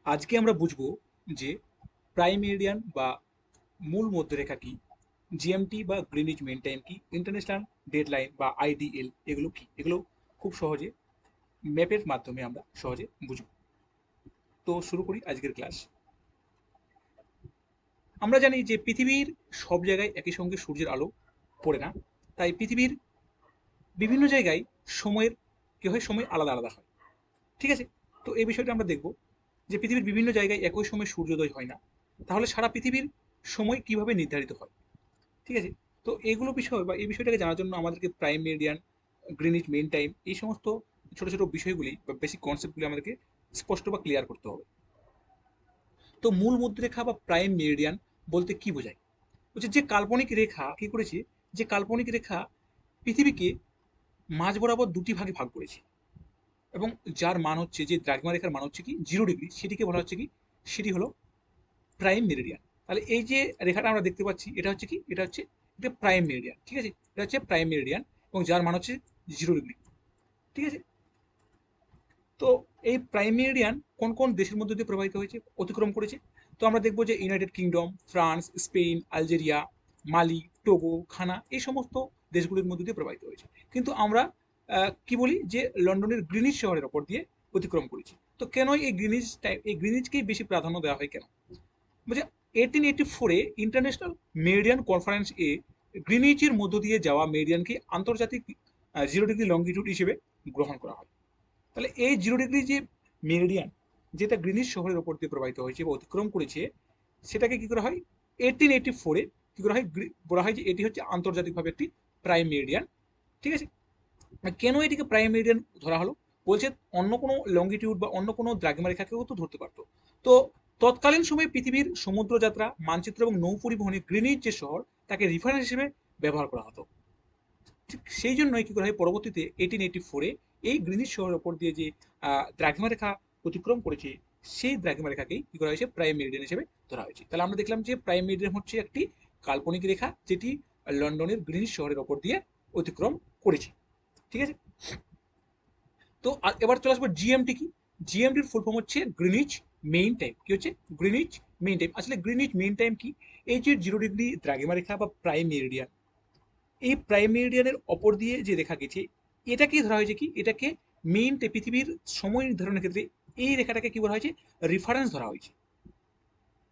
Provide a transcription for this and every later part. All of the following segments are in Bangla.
আজকে আমরা বুঝবো যে প্রাইম মেরিডিয়ান বা মূল মধ্যরেখা কি, জিএমটি বা গ্রিনিচ মেন টাইম কি, ইন্টারন্যাশনাল ডেডলাইন বা আইডিএল এগুলো কি। এগুলো খুব সহজে ম্যাপের মাধ্যমে আমরা সহজে বুঝব। তো শুরু করি আজকের ক্লাস। আমরা জানি যে পৃথিবীর সব জায়গায় একই সঙ্গে সূর্যের আলো পড়ে না, তাই পৃথিবীর বিভিন্ন জায়গায় সময়ের কি হয়, সময় আলাদা আলাদা হয়। ঠিক আছে, তো এই বিষয়টা আমরা দেখব যে পৃথিবীর বিভিন্ন জায়গায় একই সময় সূর্যোদয় হয় না, তাহলে সারা পৃথিবীর সময় কিভাবে নির্ধারিত হয়। ঠিক আছে, তো এগুলো বিষয় বা এই বিষয়টাকে জানার জন্য আমাদেরকে prime meridian, Greenwich mean time, এই সমস্ত ছোট ছোট বিষয়গুলি বা বেসিক কনসেপ্টগুলি আমাদেরকে স্পষ্ট বা ক্লিয়ার করতে হবে। তো মূল মধ্যরেখা বা প্রাইম মেরিডিয়ান বলতে কি বোঝায়? বলছে যে কাল্পনিক রেখা কি করেছে, যে কাল্পনিক রেখা পৃথিবীকে মাঝ বরাবর দুটি ভাগে ভাগ করেছে, এবং যার মান হচ্ছে, যে দ্রাঘিমা রেখার মান হচ্ছে কি 0 ডিগ্রি, সেটিকে বলা হচ্ছে কি, সেটি হলো প্রাইম মেরিডিয়ান। তাহলে এই যে রেখাটা আমরা দেখতে পাচ্ছি, এটা হচ্ছে কি, এটা হচ্ছে এটা প্রাইম মেরিডিয়ান। ঠিক আছে, এটা হচ্ছে প্রাইম মেরিডিয়ান এবং যার মান হচ্ছে 0 ডিগ্রি। ঠিক আছে, তো এই প্রাইম মেরিডিয়ান কোন কোন দেশের মধ্যে দিয়ে প্রবাহিত হয়েছে, অতিক্রম করেছে? তো আমরা দেখবো যে United Kingdom, France, Spain, Algeria, Mali, Togo, Ghana, এই সমস্ত দেশগুলির মধ্যে দিয়ে প্রবাহিত হয়েছে। কিন্তু আমরা কি বলি যে লন্ডনের গ্রিনিচ শহরের ওপর দিয়ে অতিক্রম করেছি। তো কেন এই গ্রিনিচ টাইম, এই গ্রিনিচকেই বেশি প্রাধান্য দেওয়া হয় কেন? বলছে 1884-এ ইন্টারন্যাশনাল মেরিডিয়ান কনফারেন্স এ গ্রিনিচের মধ্য দিয়ে যাওয়া মেরিডিয়ানকে আন্তর্জাতিক 0 ডিগ্রি লঙ্গিটিউড হিসেবে গ্রহণ করা হয়। তাহলে এই 0 ডিগ্রি যে মেরিডিয়ান, যেটা গ্রিনিচ শহরের ওপর দিয়ে প্রবাহিত হয়েছে বা অতিক্রম করেছে, সেটাকে কি করা হয় 1884-এ কি করা হয়, বলা হয় যে এটি হচ্ছে আন্তর্জাতিকভাবে একটি প্রাইম মেরিডিয়ান। ঠিক আছে, কেন এটিকে প্রাইম মেরিডিয়ান ধরা হলো? বলছে অন্য কোনো লঙ্গিটিউড বা অন্য কোনো দ্রাঘিমা রেখাকেও তো ধরতে পারতো। তো তৎকালীন সময়ে পৃথিবীর সমুদ্র যাত্রা, মানচিত্র এবং নৌ পরিবহনে গ্রিনিচ যে শহর, তাকে রেফারেন্স হিসেবে ব্যবহার করা হতো। ঠিক সেই জন্যই কি করা হয়, পরবর্তীতে 1884-এ এই গ্রিনিচ শহরের ওপর দিয়ে যে দ্রাঘিমা রেখা অতিক্রম করেছে, সেই দ্রাঘিমা রেখাকেই কি করা হয়েছে, প্রাইম মেরিডিয়ান হিসেবে ধরা হয়েছে। তাহলে আমরা দেখলাম যে প্রাইম মেরিডিয়ান হচ্ছে একটি কাল্পনিক রেখা, যেটি লন্ডনের গ্রিনিচ শহরের ওপর দিয়ে অতিক্রম করেছে। ঠিক আছে, তো এবার চলে আসবো জিএমটি কি। জিএমটির ফুল ফর্ম হচ্ছে গ্রিনিচ মেইন টাইম। কি হচ্ছে? Greenwich main time. আসলে গ্রিনিচ মেইন টাইম কি? এই যে 0 ডিগ্রি দ্রাঘিমা রেখা বা প্রাইম মেরিডিয়ান, এই প্রাইম মেরিডিয়ানের অপর দিয়ে যে রেখা গেছে, এটাকে ধরা হয়েছে কি, এটাকে মেইন পৃথিবীর সময় নির্ধারণের ক্ষেত্রে এই রেখাটাকে কি বলা হয়েছে, রেফারেন্স ধরা হয়েছে।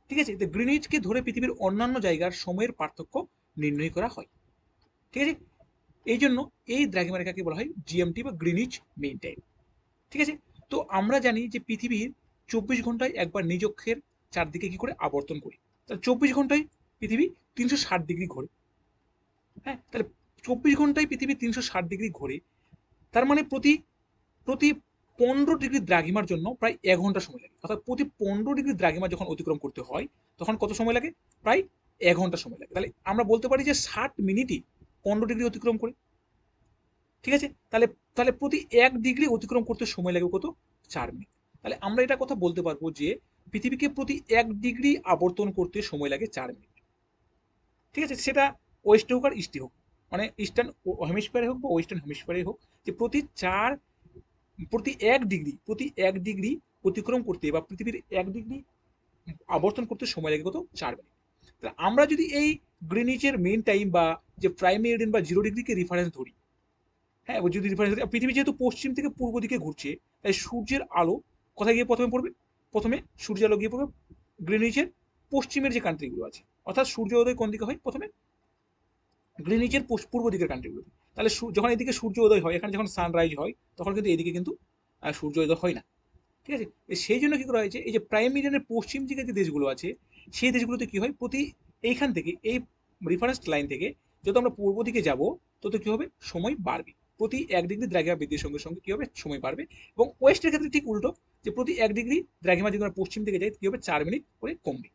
ঠিক আছে, তো গ্রিনিচকে ধরে পৃথিবীর অন্যান্য জায়গার সময়ের পার্থক্য নির্ণয় করা হয়। ঠিক আছে, এই জন্য এই দ্রাঘিমা রেখাকে বলা হয় জিএমটি বা গ্রিনিচ মেইন টাইম। ঠিক আছে, তো আমরা জানি যে পৃথিবীর 24 ঘন্টায় একবার নিজ অক্ষের চারদিকে কি করে আবর্তন করি। তাহলে 24 ঘন্টায় পৃথিবী 360 ডিগ্রি ঘোরে। হ্যাঁ, তাহলে 24 ঘন্টায় পৃথিবী 360 ডিগ্রি ঘোরে। তার মানে প্রতি প্রতি 15 ডিগ্রি দ্রাঘিমার জন্য প্রায় 1 ঘন্টা সময় লাগে। অর্থাৎ প্রতি 15 ডিগ্রি দ্রাঘিমা যখন অতিক্রম করতে হয়, তখন কত সময় লাগে? প্রায় 1 ঘন্টা সময় লাগে। তাহলে আমরা বলতে পারি যে 60 মিনিটই 15 ডিগ্রি অতিক্রম করে। ঠিক আছে, তাহলে তাহলে প্রতি 1 ডিগ্রি অতিক্রম করতে সময় লাগবে কত? 4 মিনিট। তাহলে আমরা এটা কথা বলতে পারবো যে পৃথিবীকে প্রতি 1 ডিগ্রি আবর্তন করতে সময় লাগে 4 মিনিট। ঠিক আছে, সেটা ওয়েস্টে হোক আর ইস্টে হোক, মানে ইস্টার্ন হেমিস্ফিয়ারে হোক বা ওয়েস্টার্ন হেমিস্ফিয়ারে হোক, যে প্রতি 1 ডিগ্রি অতিক্রম করতে বা পৃথিবীর 1 ডিগ্রি আবর্তন করতে সময় লাগে কত? 4 মিনিট। তাহলে আমরা যদি এই গ্রিনিচের মেন টাইম বা যে প্রাইম মেরিডিয়ান বা 0 ডিগ্রিকে রেফারেন্স ধরি, হ্যাঁ, যদি রেফারেন্স, পৃথিবী যেহেতু পশ্চিম থেকে পূর্ব দিকে ঘুরছে, তাই সূর্যের আলো কোথায় গিয়ে প্রথমে পড়বে? প্রথমে সূর্যের আলো গিয়ে পড়বে গ্রিনিচের পশ্চিমের যে কান্ট্রিগুলো আছে। অর্থাৎ সূর্য উদয় কোন দিকে হয়? প্রথমে গ্রিনিচের পূর্ব দিকের কান্ট্রিগুলো। তাহলে যখন এদিকে সূর্য উদয় হয়, এখানে যখন সানরাইজ হয়, তখন কিন্তু এদিকে কিন্তু সূর্য উদয় হয় না। ঠিক আছে, সেই জন্য কি করা হয়েছে, এই যে প্রাইম মিডিয়ানের পশ্চিম দিকে যে দেশগুলো আছে, সেই দেশগুলোতে কি হয়, প্রতি এইখান থেকে এই রেফারেন্স লাইন থেকে যত আমরা পূর্ব দিকে যাব, তত কি হবে, সময় বাড়বে। প্রতি 1 ডিগ্রি দ্রাঘিমা বৃদ্ধির সঙ্গে সঙ্গে কি হবে, সময় বাড়বে। এবং ওয়েস্টের ক্ষেত্রে ঠিক উল্টো, যে প্রতি 1 ডিগ্রি দ্রাঘিমা যদি আমরা পশ্চিম দিকে যাই, কি হবে, 4 মিনিট করে কমবে।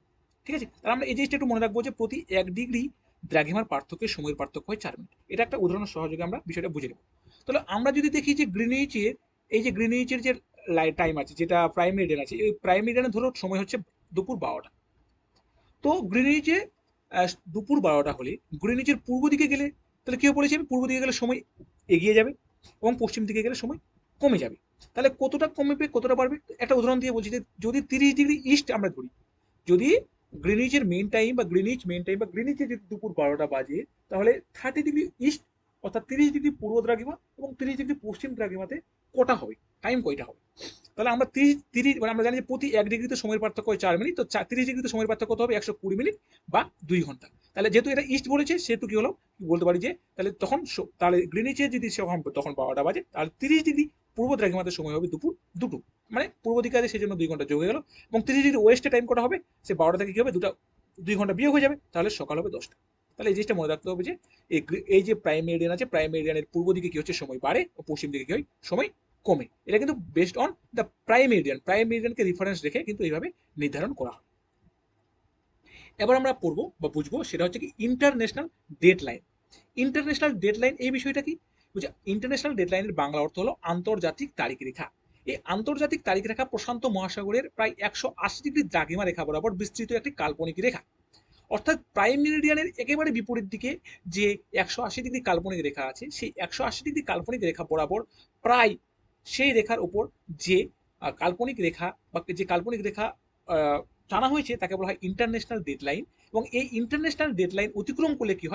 ঠিক আছে, তাহলে আমরা এই জিনিসটা একটু মনে রাখবো যে প্রতি 1 ডিগ্রি দ্রাঘিমার পার্থক্যে সময়ের পার্থক্য হয় 4 মিনিট। এটা একটা উদাহরণের সহযোগে আমরা বিষয়টা বুঝে নেব। তাহলে আমরা যদি দেখি যে গ্রিনিচের, এই যে গ্রিনিচের যে টাইম আছে, যেটা প্রাইম মেরিডিয়ান আছে, এই প্রাইম মেরিডিয়ানে ধরো সময় হচ্ছে দুপুর 12টা। তো গ্রিনিচে দুপুর 12টা হলে গ্রিনিচের পূর্ব দিকে গেলে, তাহলে কি বলেছি আমি, পূর্ব দিকে গেলে সময় এগিয়ে যাবে এবং পশ্চিম দিকে গেলে সময় কমে যাবে। তাহলে কতটা কমবে কতটা বাড়বে, একটা উদাহরণ দিয়ে বলছি যে যদি 30 ডিগ্রি ইস্ট আমরা ধরি, যদি গ্রিনিচের মেন টাইম বা গ্রিনিচে যদি দুপুর 12টা বাজে, তাহলে 30 ডিগ্রি ইস্ট অর্থাৎ 30 ডিগ্রি পূর্ব দ্রাঘিমা এবং 30 ডিগ্রি পশ্চিম দ্রাঘিমাতে কটা হবে, টাইম কয়টা হবে। তাহলে আমরা 30 মানে আমরা জানি যে প্রতি 1 ডিগ্রিতে সময়ের পার্থক্য হয় 4 মিনিট, তো 30 ডিগ্রিতে সময়ের পার্থক্য কত হবে, 120 মিনিট বা 2 ঘন্টা। তাহলে যেহেতু এটা ইস্ট বলেছে সেহেতু কি হলো, বলতে পারি যে তাহলে তখন তাহলে গ্রিনিচে যদি তখন 12টা বাজে, তাহলে 30 ডিগ্রি পূর্ব দ্রাঘিমাতে সময় হবে দুপুর 2টো, মানে পূর্ব দিকে আছে সেই জন্য 2 ঘন্টা যোগ হয়ে গেল। এবং 30 ডিগ্রি ওয়েস্টে টাইম কটা হবে, সে 12টা থেকে কি হবে 2 ঘন্টা বিয়োগ হয়ে যাবে, তাহলে সকাল হবে 10টা। তাহলে এই জিনিসটা মনে রাখতে হবে যে এই যে প্রাইম মেরিডিয়ান আছে, প্রাইম মেরিডিয়ানের পূর্ব দিকে কি হচ্ছে সময় বাড়ে ও পশ্চিম দিকে কি হয় সময় কমে। এটা কিন্তু বেসড অন দ্য প্রাইম মেরিডিয়ানকে রেফারেন্স রেখে কিন্তু এইভাবে নির্ধারণ করা হয়। এবার আমরা পড়বো বা বুঝবো সেটা হচ্ছে কি ইন্টারন্যাশনাল ডেডলাইন। ইন্টারন্যাশনাল ডেডলাইন এই বিষয়টা কি, বুঝা ইন্টারন্যাশনাল ডেডলাইনের বাংলা অর্থ হলো আন্তর্জাতিক তারিখ রেখা। এই আন্তর্জাতিক তারিখ রেখা প্রশান্ত মহাসাগরের প্রায় 180 ডিগ্রি দ্রাঘিমা রেখা বরাবর বিস্তৃত একটি কাল্পনিক রেখা। অর্থাৎ প্রাইম মেরিডিয়ানের একেবারে বিপরীত দিকে যে 180 ডিগ্রি কাল্পনিক রেখা আছে, সেই 180 ডিগ্রি কাল্পনিক রেখা বরাবর প্রায় সেই রেখার উপর যে কাল্পনিক রেখা বা যে কাল্পনিক রেখা আহ, টানা হয়েছে তাকে বলা হয় ইন্টারন্যাশনাল ডেডলাইন। এবং এই ইন্টারন্যাশনাল ডেডলাইন অতিক্রম করলে কি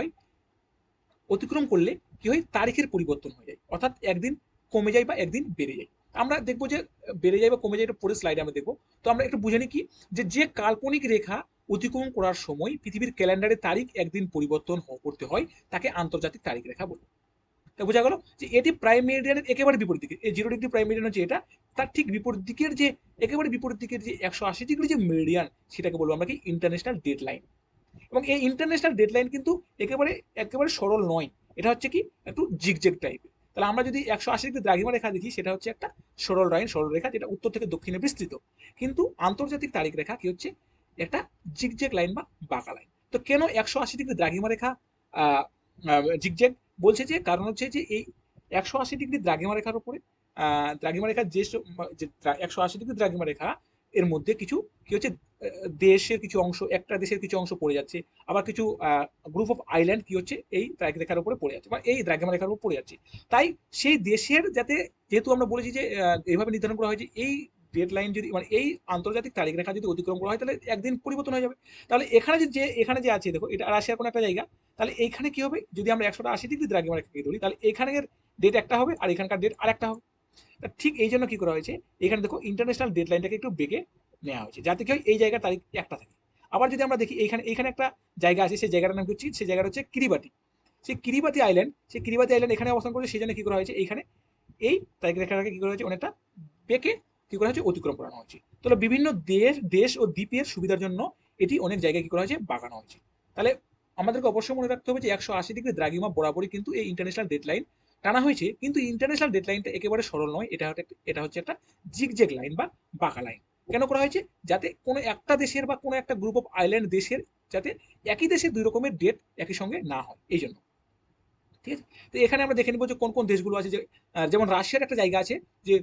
হয়, তারিখের পরিবর্তন হয়ে যায়, অর্থাৎ একদিন কমে যায় বা একদিন বেড়ে যায়। আমরা দেখবো যে বেড়ে যায় বা কমে যায়, এটা পরের স্লাইডে আমরা দেখবো। তো আমরা একটু বুঝে নিই কি, যে কাল্পনিক রেখা অতিক্রম করার সময় পৃথিবীর ক্যালেন্ডারে তারিখ একদিন পরিবর্তন করতে হয়, তাকে আন্তর্জাতিক তারিখ রেখা বলে। তা বোঝা গেল যে এটি প্রাইম মেরিডিয়ানের একেবারে বিপরীত দিকে, এই 0 ডিগ্রি প্রাইম মেরিডিয়ান হচ্ছে এটা, তার ঠিক বিপরীত দিকের যে একেবারে বিপরীত দিকের যে 180 ডিগ্রি যে মেরিডিয়ান, সেটাকে বলবো আমরা কি ইন্টারন্যাশনাল ডেডলাইন। এবং এই ইন্টারন্যাশনাল ডেডলাইন কিন্তু একেবারে একেবারে সরল নয়, এটা হচ্ছে কি একটু জিগজ্যাগ টাইপের। তাহলে আমরা যদি 180 ডিগ্রি দ্রাঘিমা রেখা দেখি, সেটা হচ্ছে একটা সরল রেখা যেটা উত্তর থেকে দক্ষিণে বিস্তৃত। কিন্তু আন্তর্জাতিক তারিখ রেখা কি হচ্ছে, একটা জিগজ্যাগ লাইন বা বাঁকা লাইন। তো কেন 180 ডিগ্রি দ্রাঘিমা রেখা জিগজ্যাগ বলছে, যে কারণ হচ্ছে যে এই 180 ডিগ্রি দ্রাঘিমা রেখার উপরে দ্রাঘিমা রেখার যে 180 ডিগ্রি দ্রাঘিমা রেখা এর মধ্যে কিছু কি হচ্ছে, দেশের কিছু অংশ, একটা দেশের কিছু অংশ পড়ে যাচ্ছে, আবার কিছু গ্রুপ অফ আইল্যান্ড কি হচ্ছে এই রেখার উপরে পড়ে যাচ্ছে বা এই দ্রাঘিমা রেখার উপর পড়ে যাচ্ছে। তাই সেই দেশের যাতে, যেহেতু আমরা বলেছি যে এইভাবে নির্ধারণ করা হয় যে এই ডেডলাইন যদি মানে এই আন্তর্জাতিক তারিখ রেখা যদি অতিক্রম করা হয় তাহলে একদিন পরিবর্তন হয়ে যাবে। তাহলে এখানে যে আছে দেখো, এটা রাশিয়ার কোনো একটা জায়গা, তাহলে এইখানে কি হবে, যদি আমরা 180 ডিগ্রি দ্রাঘিমা রেখাকে ধরি, তাহলে এখানের ডেট একটা হবে আর এখানকার ডেট আর একটা হবে। ঠিক এই জন্য কি করা হয়েছে, এখানে দেখো ইন্টারন্যাশনাল ডেডলাইনটাকে একটু বেঁকে নেওয়া হয়েছে, যাতে কি হয় এই জায়গার তারিখ একটা থাকে। আবার যদি আমরা দেখি এখানে একটা জায়গা আছে, সেই জায়গাটার নাম হচ্ছে, সেই জায়গাটা হচ্ছে কিরিবাটি। সেই কিরিবাতি আইল্যান্ড এখানে অবস্থান করেছে, সেই জন্য কি করা হয়েছে এইখানে এই তারিখ রেখাটাকে কি করা হয়েছে অনেকটা বেঁকে কি করা হয়েছে অতিক্রম করানো হয়েছে। তাহলে বিভিন্ন দেশ ও দ্বীপের সুবিধার জন্য এটি অনেক জায়গায় কি করা হয়েছে বাগানো হয়েছে। তাহলে আমাদেরকে অবশ্যই মনে রাখতে হবে যে 180 ডিগ্রি দ্রাঘিমা বরাবরই কিন্তু এই ইন্টারন্যাশনাল ডেডলাইন টানা হয়েছে, কিন্তু ইন্টারন্যাশনাল ডেডলাইনটা একেবারে সরল নয়, এটা হচ্ছে একটা জিগজ্যাগ লাইন বা বাঁকা লাইন। কেন করা হয়েছে, যাতে কোনো একটা দেশের বা কোনো একটা গ্রুপ অফ আইল্যান্ড দেশের যাতে একই দেশে দুই রকমের ডেট একই সঙ্গে না হয় এই জন্য। ঠিক আছে, তো এখানে আমরা দেখে নিব যে কোন কোন দেশগুলো আছে, যে যেমন রাশিয়ার একটা জায়গা আছে যে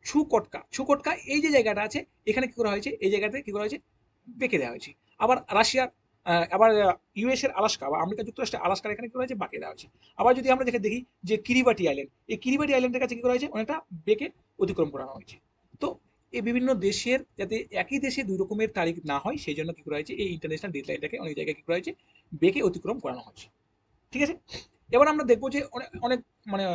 ছুকটকা এই যে জায়গাটা আছে, এখানে কি করা হয়েছে, এই জায়গাতে কি করা হয়েছে বেঁকে দেওয়া হয়েছে। আবার রাশিয়ার আবার ইউএস এর আলাস্কা বা আমেরিকা যুক্তরাষ্ট্রের আলাস্কার এখানে কি করা হয়েছে বাঁকে দেওয়া হয়েছে। আবার যদি আমরা দেখি যে কিরিবাটি আইল্যান্ড, এই কিরিবাটি আইল্যান্ডের কাছে কি করা হয়েছে অনেকটা বেঁকে অতিক্রম করানো হয়েছে। তো এই বিভিন্ন দেশের যাতে একই দেশে দুই রকমের তারিখ না হয় সেই জন্য কি করা হয়েছে এই ইন্টারন্যাশনাল ডেডলাইনটাকে অনেক জায়গায় কি করা হয়েছে বেঁকে অতিক্রম করানো হয়েছে। ঠিক আছে, এবার আমরা দেখবো যে অনেক অনেক মানে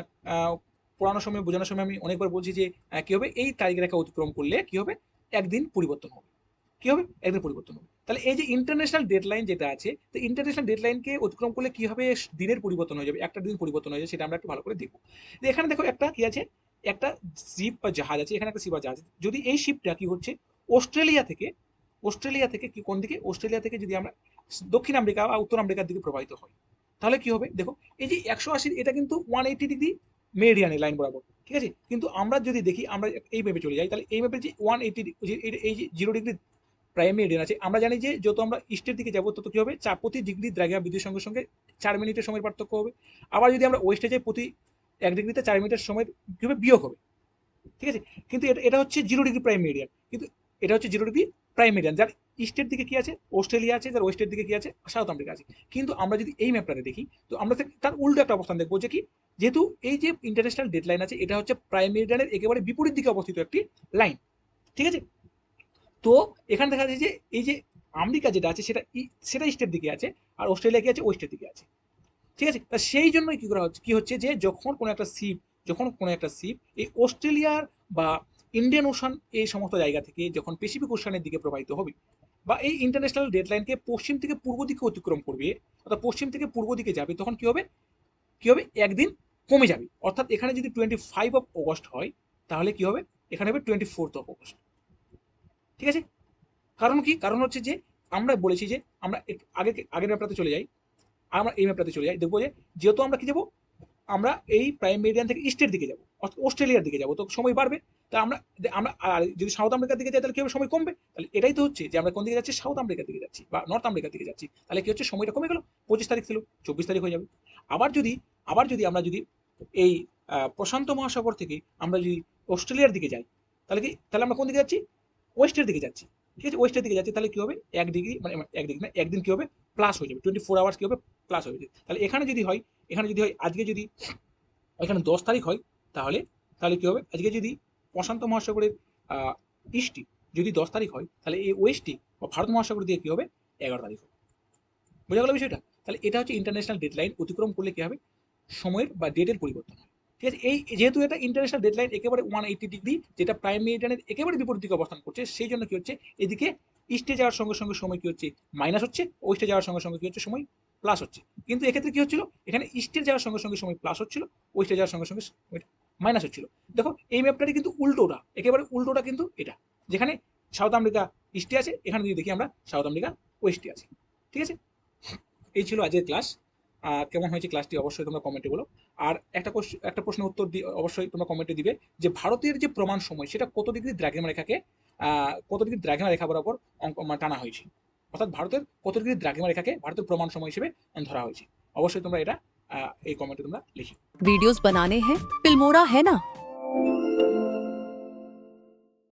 পড়ানোর সময় বোঝানোর সময় আমি অনেকবার বলছি যে কি হবে এই তারিখ রেখা অতিক্রম করলে কি হবে একদিন পরিবর্তন হবে, কি হবে একদিন পরিবর্তন হবে। তাহলে এই যে ইন্টারন্যাশনাল ডেডলাইন যেটা আছে, তো ইন্টারন্যাশনাল ডেডলাইনকে অতিক্রম করলে কি হবে দিনের পরিবর্তন হয়ে যাবে, একটা দিন পরিবর্তন হয়ে যাবে, সেটা আমরা একটু ভালো করে দেখবো। এখানে দেখো একটা কি আছে, একটা শিপ বা জাহাজ আছে, এখানে একটা শিপ বা জাহাজ, যদি এই শিপটা কি হচ্ছে অস্ট্রেলিয়া থেকে কি কোন দিকে, অস্ট্রেলিয়া থেকে যদি আমরা দক্ষিণ আমেরিকা বা উত্তর আমেরিকার দিকে প্রবাহিত হয়, তাহলে কি হবে দেখো, এই যে 180 এটা কিন্তু 180 ডিগ্রি মেরিডিয়ানের লাইন বরাবর, ঠিক আছে। কিন্তু আমরা যদি দেখি, আমরা এই ম্যাপে চলে যাই, তাহলে এই ম্যাপে যে 180 এই যে 0 ডিগ্রি প্রাইম মেরিডিয়ান আছে, আমরা জানি যে যত আমরা ইস্টের দিকে যাবো তত কি হবে প্রতি ডিগ্রি দ্রাঘিমা বৃদ্ধির সঙ্গে সঙ্গে 4 মিনিটের সময় পার্থক্য হবে। আবার যদি আমরা ওয়েস্টে যাই, প্রতি 1 ডিগ্রিতে 4 মিনিটের সময় কি হবে বিয়োগ হবে, ঠিক আছে। কিন্তু এটা হচ্ছে 0 ডিগ্রি প্রাইম মেরিডিয়ান, কিন্তু এটা হচ্ছে 0 ডিগ্রি প্রাইম মেরিডিয়ান, যার ইস্টের দিকে কি আছে অস্ট্রেলিয়া আছে, যার ওয়েস্টের দিকে কি আছে সাউথ আমেরিকা আছে। কিন্তু আমরা যদি এই ম্যাপটাতে দেখি, তো আমরা তার উল্টো একটা অবস্থান দেখবো যে কি যেহেতু এই যে ইন্টারন্যাশনাল ডেডলাইন আছে এটা হচ্ছে প্রাইম মেরিডিয়ানের একেবারে বিপরীত দিকে অবস্থিত একটি লাইন, ঠিক আছে। তো এখানে দেখা যাচ্ছে যে এই যে আমেরিকা যেটা আছে সেটা ইস্টের দিকে আছে, আর অস্ট্রেলিয়া কি আছে ওয়েস্টের দিকে আছে, ঠিক আছে। তা সেই জন্যই কি করা হচ্ছে, কি হচ্ছে যে যখন কোনো একটা শিপ এই অস্ট্রেলিয়ার বা ইন্ডিয়ান ওশান এই সমস্ত জায়গা থেকে যখন প্যাসিফিক ওশানের দিকে প্রবাহিত হবে, বা এই ইন্টারন্যাশনাল ডেডলাইনকে পশ্চিম থেকে পূর্ব দিকে অতিক্রম করবে, অর্থাৎ পশ্চিম থেকে পূর্ব দিকে যাবে, তখন কি হবে একদিন কমে যাবে। অর্থাৎ এখানে যদি 25 হয়, তাহলে কি হবে, এখানে হবে 24 ঠিক আছে। কারণ কি, কারণ হচ্ছে যে আমরা বলেছি যে আমরা আগের ম্যাপটাতে চলে যাই, আমরা এই ম্যাপটাতে চলে যাই, দেখবো যে যেহেতু আমরা কি যাবো, আমরা এই প্রাইম মেরিডিয়ান থেকে ইস্টের দিকে যাবো, অর্থাৎ অস্ট্রেলিয়ার দিকে যাবো, তো সময় বাড়বে। তা আমরা আর যদি সাউথ আমেরিকার দিকে যাই তাহলে কি হবে, সময় কমবে। তাহলে এটাই তো হচ্ছে যে আমরা কোন দিকে যাচ্ছি, সাউথ আমেরিকার দিকে যাচ্ছি বা নর্থ আমেরিকার দিকে যাচ্ছি, তাহলে কি হচ্ছে, সময়টা কমে গেল। 25 তারিখ ছিল 24 তারিখ হয়ে যাবে। আবার যদি আমরা এই প্রশান্ত মহাসাগর থেকে আমরা যদি অস্ট্রেলিয়ার দিকে যাই, তাহলে আমরা কোন দিকে যাচ্ছি, ওয়েস্টের দিকে যাচ্ছি, ঠিক আছে। ওয়েস্টের দিকে যাচ্ছি, তাহলে কি হবে, 1 ডিগ্রি মানে 1 ডিগ্রি না, একদিন কি হবে, প্লাস হয়ে যাবে, 24 আওয়ার্স কি হবে, প্লাস হয়ে যাবে। তাহলে এখানে যদি হয় আজকে যদি এখানে 10 তারিখ হয়, তাহলে তাহলে কি হবে, আজকে যদি প্রশান্ত মহাসাগরের ইস্টটি যদি 10 তারিখ হয়, তাহলে এই ওয়েস্টটি বা ভারত মহাসাগর দিয়ে কি হবে, 11 তারিখ হবে। বোঝা গেল বিষয়টা। তাহলে এটা হচ্ছে ইন্টারন্যাশনাল ডেডলাইন অতিক্রম করলে কি হবে, সময়ের বা ডেটের পরিবর্তন হয়, ঠিক আছে। এই যেহেতু এটা ইন্টারন্যাশনাল ডেডলাইন একেবারে 180 ডিগ্রি, যেটা প্রাইম মেরিডিয়ানের একেবারে বিপরীত দিকে অবস্থান করছে, সেই জন্য কি হচ্ছে, এদিকে ইস্টে যাওয়ার সঙ্গে সঙ্গে সময় কি হচ্ছে, মাইনাস হচ্ছে, ওয়েস্টে যাওয়ার সঙ্গে সঙ্গে কি হচ্ছে, সময় প্লাস হচ্ছে। কিন্তু এক্ষেত্রে কি হচ্ছিল, এখানে ইস্টে যাওয়ার সঙ্গে সঙ্গে সময় প্লাস হচ্ছিল, ওয়েস্টে যাওয়ার সঙ্গে সঙ্গে মাইনাস হচ্ছিল। দেখো এই ম্যাপটাটি কিন্তু উল্টোটা, একেবারে উল্টোটা কিন্তু এটা, যেখানে সাউথ আমেরিকা ইস্টে আছে, এখানে যদি দেখি আমরা সাউথ আমেরিকা ওয়েস্টে আছে, ঠিক আছে। এই ছিল আজকের ক্লাস। কেমন হয়েছে ক্লাসটি অবশ্যই তোমরা কমেন্টে বলো। আর একটা প্রশ্নের উত্তর অবশ্যই তোমরা কমেন্টে দিবে যে ভারতের যে প্রমাণ সময় সেটা কত ডিগ্রি দ্রাঘিমা রেখা বরাবর টানা হয়েছে, অর্থাৎ ভারতের কত ডিগ্রি দ্রাঘিমা রেখাকে ভারতের প্রমাণ সময় হিসেবে ধরা হয়েছে। অবশ্যই তোমরা এটা এই কমেন্টে তোমরা লিখো। वीडियोस बनाने हैं, फिल्मोरा है ना।